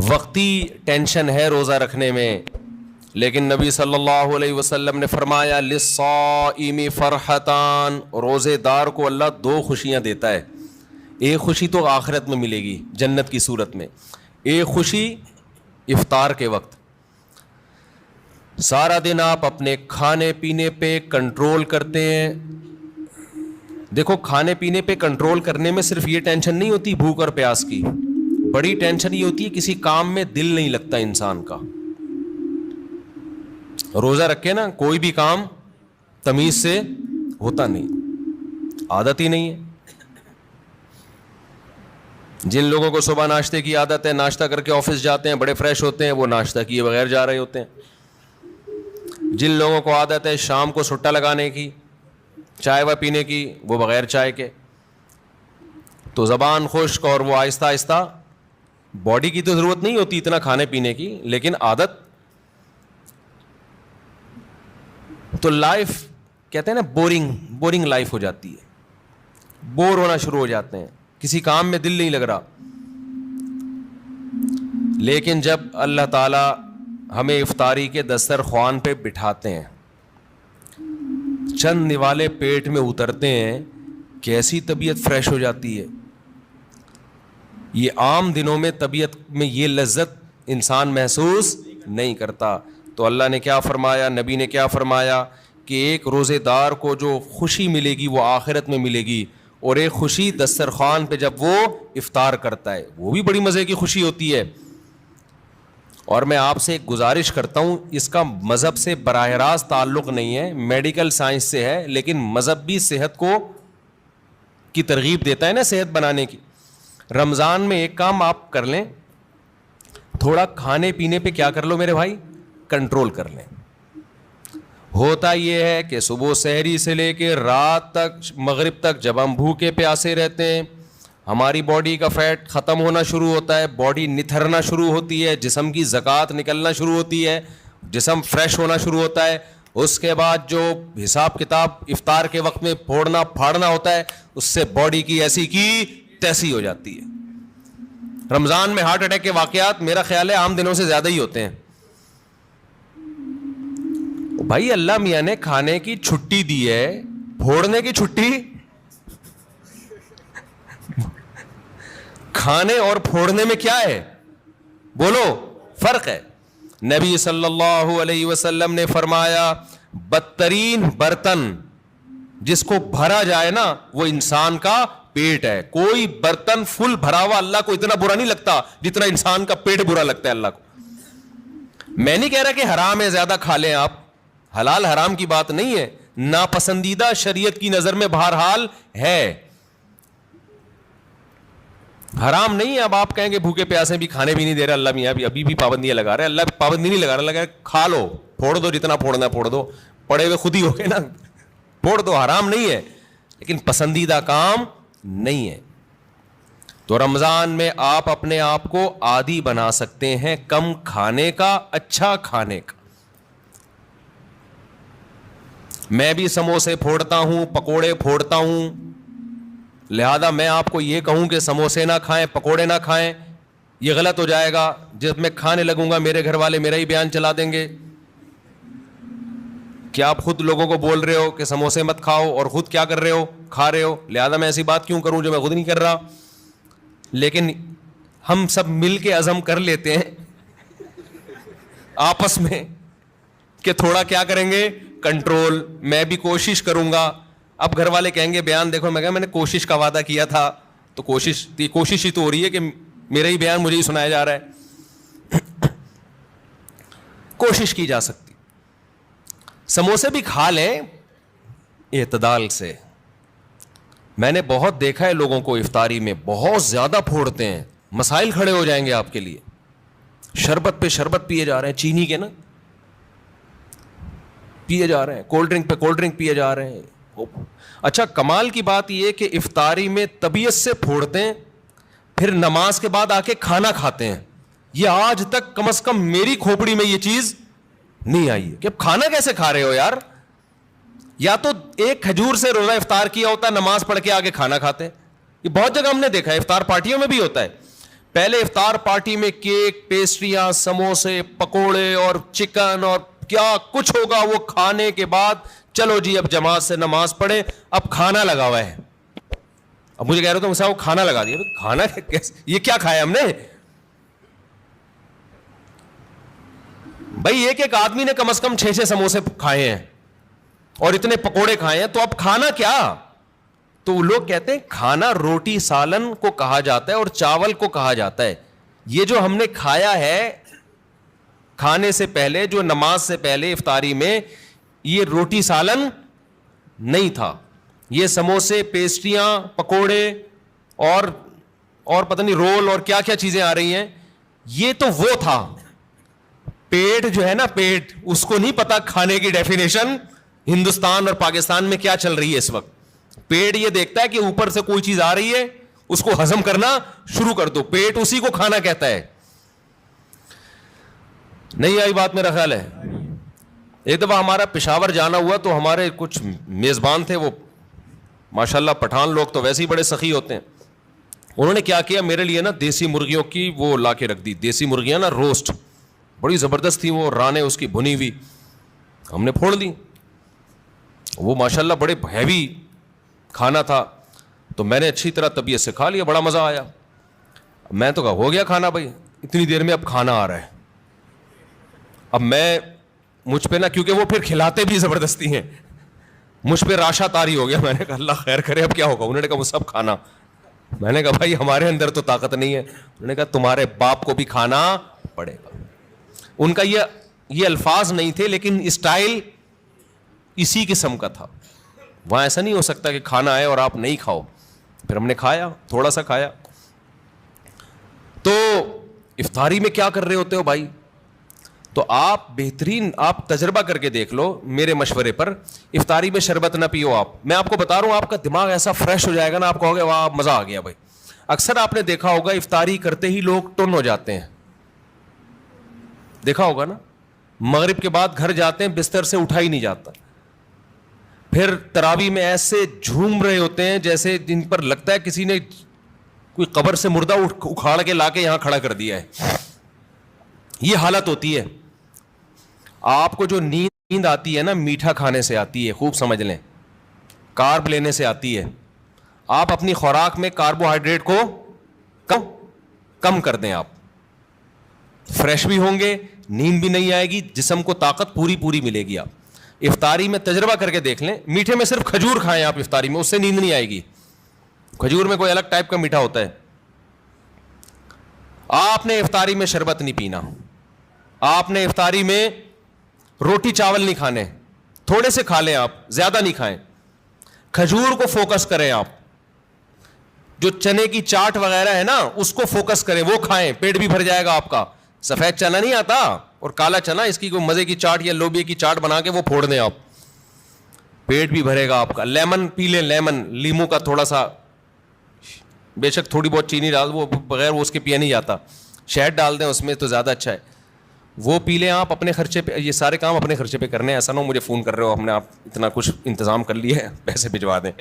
وقتی ٹینشن ہے روزہ رکھنے میں، لیکن نبی صلی اللہ علیہ وسلم نے فرمایا للصائم فرحتان، روزے دار کو اللہ دو خوشیاں دیتا ہے. ایک خوشی تو آخرت میں ملے گی جنت کی صورت میں، ایک خوشی افطار کے وقت. سارا دن آپ اپنے کھانے پینے پہ کنٹرول کرتے ہیں. دیکھو کھانے پینے پہ کنٹرول کرنے میں صرف یہ ٹینشن نہیں ہوتی بھوک اور پیاس کی، بڑی ٹینشن یہ ہوتی ہے کسی کام میں دل نہیں لگتا انسان کا. روزہ رکھے نا کوئی بھی کام تمیز سے ہوتا نہیں، عادت ہی نہیں ہے. جن لوگوں کو صبح ناشتے کی عادت ہے، ناشتہ کر کے آفس جاتے ہیں، بڑے فریش ہوتے ہیں، وہ ناشتہ کیے بغیر جا رہے ہوتے ہیں. جن لوگوں کو عادت ہے شام کو سٹا لگانے کی، چائے و پینے کی، وہ بغیر چائے کے. تو زبان خشک اور وہ آہستہ آہستہ، باڈی کی تو ضرورت نہیں ہوتی اتنا کھانے پینے کی، لیکن عادت. تو لائف کہتے ہیں نا بورنگ لائف ہو جاتی ہے، بور ہونا شروع ہو جاتے ہیں، کسی کام میں دل نہیں لگ رہا. لیکن جب اللہ تعالی ہمیں افطاری کے دسترخوان پہ بٹھاتے ہیں، چند نوالے پیٹ میں اترتے ہیں، کیسی طبیعت فریش ہو جاتی ہے. یہ عام دنوں میں طبیعت میں یہ لذت انسان محسوس نہیں کرتا. تو اللہ نے کیا فرمایا، نبی نے کیا فرمایا کہ ایک روزے دار کو جو خوشی ملے گی وہ آخرت میں ملے گی، اور ایک خوشی دسترخوان پہ جب وہ افطار کرتا ہے وہ بھی بڑی مزے کی خوشی ہوتی ہے. اور میں آپ سے ایک گزارش کرتا ہوں، اس کا مذہب سے براہ راست تعلق نہیں ہے، میڈیکل سائنس سے ہے، لیکن مذہب بھی صحت کو کی ترغیب دیتا ہے نا صحت بنانے کی. رمضان میں ایک کام آپ کر لیں، تھوڑا کھانے پینے پہ کیا کر لو میرے بھائی، کنٹرول کر لیں. ہوتا یہ ہے کہ صبح سحری سے لے کے رات تک مغرب تک جب ہم بھوکے پیاسے رہتے ہیں، ہماری باڈی کا فیٹ ختم ہونا شروع ہوتا ہے، باڈی نتھرنا شروع ہوتی ہے، جسم کی زکوٰۃ نکلنا شروع ہوتی ہے، جسم فریش ہونا شروع ہوتا ہے. اس کے بعد جو حساب کتاب افطار کے وقت میں پھوڑنا پھاڑنا ہوتا ہے، اس سے باڈی کی ایسی کی تیسی ہو جاتی ہے. رمضان میں ہارٹ اٹیک کے واقعات میرا خیال ہے عام دنوں سے زیادہ ہی ہوتے ہیں. بھائی اللہ میاں نے کھانے کی چھٹی دی ہے، پھوڑنے کی چھٹی، کھانے اور پھوڑنے میں کیا ہے بولو، فرق ہے. نبی صلی اللہ علیہ وسلم نے فرمایا بدترین برتن جس کو بھرا جائے نا وہ انسان کا پیٹ ہے. کوئی برتن فل بھرا ہوا اللہ کو اتنا برا نہیں لگتا جتنا انسان کا پیٹ برا لگتا ہے اللہ کو. میں نہیں کہہ رہا کہ حرام ہے زیادہ کھا لیں آپ، حلال حرام کی بات نہیں ہے، ناپسندیدہ شریعت کی نظر میں بہرحال ہے، حرام نہیں ہے. اب آپ کہیں گے بھوکے پیاسے بھی کھانے بھی نہیں دے رہے اللہ میاں، ابھی بھی پابندیاں لگا رہے. اللہ پابندی نہیں لگا رہا، لگا کھا لو، پھوڑ دو، جتنا پھوڑنا پھوڑ دو، پڑے ہوئے خود ہی ہو گئے نا، پھوڑ دو، حرام نہیں ہے لیکن پسندیدہ کام نہیں ہے. تو رمضان میں آپ اپنے آپ کو عادی بنا سکتے ہیں کم کھانے کا، اچھا کھانے کا. میں بھی سموسے پھوڑتا ہوں، پکوڑے پھوڑتا ہوں، لہذا میں آپ کو یہ کہوں کہ سموسے نہ کھائیں، پکوڑے نہ کھائیں، یہ غلط ہو جائے گا. جب میں کھانے لگوں گا میرے گھر والے میرا ہی بیان چلا دیں گے. کیا آپ خود لوگوں کو بول رہے ہو کہ سموسے مت کھاؤ اور خود کیا کر رہے ہو، کھا رہے ہو، لہذا میں ایسی بات کیوں کروں جو میں خود نہیں کر رہا. لیکن ہم سب مل کے عزم کر لیتے ہیں آپس میں کہ تھوڑا کیا کریں گے، کنٹرول. میں بھی کوشش کروں گا. اب گھر والے کہیں گے بیان دیکھو، میں کہا میں نے کوشش کا وعدہ کیا تھا، تو کوشش ہی تو ہو رہی ہے کہ میرا ہی بیان مجھے ہی سنایا جا رہا ہے. کوشش کی جا سکتی. سموسے بھی کھا لیں اعتدال سے. میں نے بہت دیکھا ہے لوگوں کو افطاری میں بہت زیادہ پھوڑتے ہیں، مسائل کھڑے ہو جائیں گے آپ کے لیے. شربت پہ شربت پیے جا رہے ہیں، چینی کے نا پیے جا رہے ہیں، کولڈ ڈرنک پہ کولڈ ڈرنک پیے جا رہے ہیں. اچھا کمال کی بات یہ کہ افطاری میں طبیعت سے پھوڑتے ہیں، پھر نماز کے بعد آ کے کھانا کھاتے ہیں. یہ آج تک کم از کم میری کھوپڑی میں یہ چیز نہیں آئی ہے کہ اب کھانا کیسے کھا رہے ہو یار. یا تو ایک کھجور سے روزہ افطار کیا ہوتا ہے، نماز پڑھ کے آگے کھانا کھاتے ہیں. یہ بہت جگہ ہم نے دیکھا ہے، افطار پارٹیوں میں بھی ہوتا ہے. پہلے افطار پارٹی میں کیک, پیسٹریاں, سموسے, پکوڑے اور چکن اور کیا کچھ ہوگا, وہ کھانے کے بعد چلو جی اب جماعت سے نماز پڑھے, اب کھانا لگا ہوا ہے. اب مجھے کہہ رہے تھے وہ کھانا لگا دیا, کھانا یہ کیا کھایا ہم نے بھائی؟ ایک آدمی نے کم از کم 6 سموسے کھائے ہیں اور اتنے پکوڑے کھائے ہیں, تو اب کھانا کیا؟ تو لوگ کہتے ہیں کھانا روٹی سالن کو کہا جاتا ہے اور چاول کو کہا جاتا ہے. یہ جو ہم نے کھایا ہے کھانے سے پہلے, جو نماز سے پہلے افطاری میں, یہ روٹی سالن نہیں تھا. یہ سموسے, پیسٹریاں, پکوڑے اور پتہ نہیں رول اور کیا کیا چیزیں آ رہی ہیں, یہ تو وہ تھا. پیٹ جو ہے نا, پیٹ, اس کو نہیں پتا کھانے کی ڈیفینیشن ہندوستان اور پاکستان میں کیا چل رہی ہے اس وقت. پیٹ یہ دیکھتا ہے کہ اوپر سے کوئی چیز آ رہی ہے, اس کو ہضم کرنا شروع کر دو, پیٹ اسی کو کھانا کہتا ہے. نہیں آئی بات میرا خیال ہے. ایک دفعہ ہمارا پشاور جانا ہوا تو ہمارے کچھ میزبان تھے, وہ ماشاءاللہ پٹھان لوگ تو ویسے ہی بڑے سخی ہوتے ہیں. انہوں نے کیا کیا, میرے لیے نا دیسی مرغیوں کی وہ لا کے رکھ دی. دیسی مرغیاں نا روسٹ, بڑی زبردست تھی وہ, رانے اس کی بھنی ہوئی, ہم نے پھوڑ دی. وہ ماشاءاللہ بڑے ہیوی کھانا تھا, تو میں نے اچھی طرح طبیعت سے کھا لیا, بڑا مزہ آیا. میں تو کہا ہو گیا کھانا بھائی, اتنی دیر میں اب کھانا آ رہا ہے. اب مجھ پہ نا, کیونکہ وہ پھر کھلاتے بھی زبردستی ہیں, مجھ پہ راشا تاری ہو گیا. میں نے کہا اللہ خیر کرے اب کیا ہوگا. انہوں نے کہا وہ سب کھانا. میں نے کہا بھائی ہمارے اندر تو طاقت نہیں ہے. انہوں نے کہا تمہارے باپ کو بھی کھانا پڑے گا. ان کا یہ الفاظ نہیں تھے, لیکن اسٹائل اسی قسم کا تھا. وہاں ایسا نہیں ہو سکتا کہ کھانا آئے اور آپ نہیں کھاؤ. پھر ہم نے کھایا, تھوڑا سا کھایا. تو افطاری میں کیا کر رہے ہوتے ہو بھائی؟ تو آپ بہترین, آپ تجربہ کر کے دیکھ لو میرے مشورے پر. افطاری میں شربت نہ پیو آپ. میں آپ کو بتا رہا ہوں, آپ کا دماغ ایسا فریش ہو جائے گا نا, آپ کہو گے واہ مزہ آ گیا بھائی. اکثر آپ نے دیکھا ہوگا افطاری کرتے ہی لوگ ٹن ہو جاتے ہیں, دیکھا ہوگا نا. مغرب کے بعد گھر جاتے ہیں, بستر سے اٹھا ہی نہیں جاتا. پھر تراویح میں ایسے جھوم رہے ہوتے ہیں جیسے جن پر لگتا ہے کسی نے کوئی قبر سے مردہ اکھاڑ کے لا کے یہاں کھڑا کر دیا ہے. یہ حالت ہوتی ہے. آپ کو جو نیند آتی ہے نا, میٹھا کھانے سے آتی ہے, خوب سمجھ لیں, کارب لینے سے آتی ہے. آپ اپنی خوراک میں کاربوہائیڈریٹ کو کم کر دیں, آپ فریش بھی ہوں گے, نیند بھی نہیں آئے گی, جسم کو طاقت پوری ملے گی. آپ افطاری میں تجربہ کر کے دیکھ لیں. میٹھے میں صرف کھجور کھائیں آپ افطاری میں, اس سے نیند نہیں آئے گی. کھجور میں کوئی الگ ٹائپ کا میٹھا ہوتا ہے. آپ نے افطاری میں شربت نہیں پینا, آپ نے افطاری میں روٹی چاول نہیں کھانے, تھوڑے سے کھا لیں آپ, زیادہ نہیں کھائیں. کھجور کو فوکس کریں آپ, جو چنے کی چاٹ وغیرہ ہے نا اس کو فوکس کریں, وہ کھائیں, پیٹ بھی بھر جائے گا آپ کا. سفید چنا نہیں آتا اور کالا چنا, اس کی کوئی مزے کی چاٹ یا لوبیا کی چاٹ بنا کے وہ پھوڑ دیں آپ, پیٹ بھی بھرے گا آپ کا. لیمن پی لیں, لیمن, لیمو کا تھوڑا سا, بے شک تھوڑی بہت چینی ڈال, وہ بغیر وہ اس کے پیا نہیں جاتا, شہد ڈال دیں اس میں تو زیادہ اچھا ہے, وہ پی لیں آپ اپنے خرچے پہ. یہ سارے کام اپنے خرچے پہ کرنے ہیں, ایسا نہ ہو مجھے فون کر رہے ہو ہم نے آپ اتنا کچھ انتظام کر لیا ہے پیسے بھجوا دیں.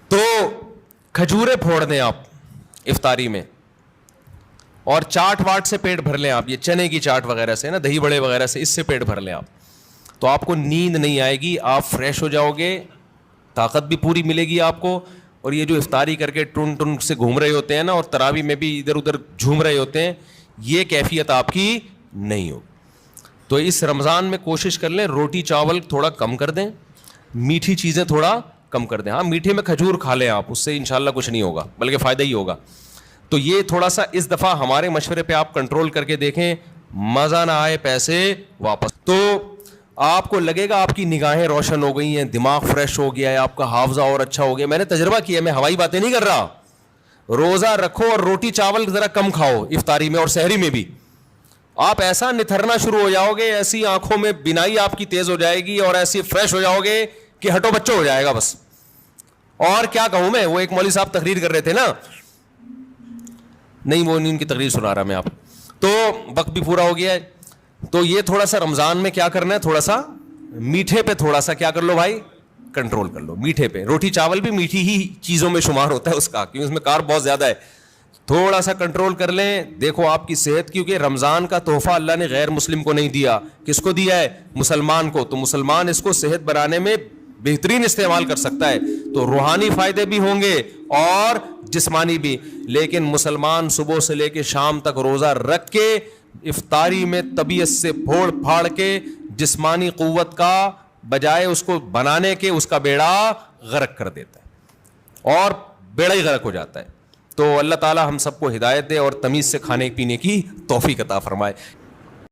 تو کھجوریں پھوڑ دیں آپ افطاری میں, اور چاٹ واٹ سے پیٹ بھر لیں آپ, یہ چنے کی چاٹ وغیرہ سے نا, دہی بڑے وغیرہ سے, اس سے پیٹ بھر لیں آپ. تو آپ کو نیند نہیں آئے گی, آپ فریش ہو جاؤ گے, طاقت بھی پوری ملے گی آپ کو. اور یہ جو افطاری کر کے ٹن سے گھوم رہے ہوتے ہیں نا, اور تراویح میں بھی ادھر ادھر جھوم رہے ہوتے ہیں, یہ کیفیت آپ کی نہیں ہو. تو اس رمضان میں کوشش کر لیں روٹی چاول تھوڑا کم کر دیں, میٹھی چیزیں تھوڑا کم کر دیں. ہاں میٹھے میں کھجور کھا لیں آپ, اس سے انشاءاللہ کچھ نہیں ہوگا بلکہ فائدہ ہی ہوگا. تو یہ تھوڑا سا اس دفعہ ہمارے مشورے پہ آپ کنٹرول کر کے دیکھیں, مزہ نہ آئے پیسے واپس. تو آپ کو لگے گا آپ کی نگاہیں روشن ہو گئی ہیں, دماغ فریش ہو گیا ہے, آپ کا حافظہ اور اچھا ہو گیا. میں نے تجربہ کیا, میں ہوائی باتیں نہیں کر رہا. روزہ رکھو اور روٹی چاول ذرا کم کھاؤ افطاری میں اور سحری میں بھی, آپ ایسا نتھرنا شروع ہو جاؤ گے, ایسی آنکھوں میں بینائی آپ کی تیز ہو جائے گی اور ایسی فریش ہو جاؤ گے کہ ہٹو بچوں ہو جائے گا بس. اور کیا کہوں میں, وہ ایک مولوی صاحب تقریر کر رہے تھے نا, نہیں وہ ان کی تقریر سنا رہا میں آپ, تو وقت بھی پورا ہو گیا ہے. تو یہ تھوڑا سا رمضان میں کیا کرنا ہے, تھوڑا سا میٹھے پہ تھوڑا سا کیا کر لو بھائی, کنٹرول کر لو. میٹھے پہ, روٹی چاول بھی میٹھی ہی چیزوں میں شمار ہوتا ہے اس کا, کیونکہ اس میں کارب بہت زیادہ ہے. تھوڑا سا کنٹرول کر لیں, دیکھو آپ کی صحت, کیونکہ رمضان کا تحفہ اللہ نے غیر مسلم کو نہیں دیا, کس کو دیا ہے؟ مسلمان کو. تو مسلمان اس کو صحت بنانے میں بہترین استعمال کر سکتا ہے, تو روحانی فائدے بھی ہوں گے اور جسمانی بھی. لیکن مسلمان صبح سے لے کے شام تک روزہ رکھ کے افطاری میں طبیعت سے پھوڑ پھاڑ کے جسمانی قوت کا بجائے اس کو بنانے کے اس کا بیڑا غرق کر دیتا ہے اور بیڑا ہی غرق ہو جاتا ہے. تو اللہ تعالی ہم سب کو ہدایت دے اور تمیز سے کھانے پینے کی توفیق عطا فرمائے.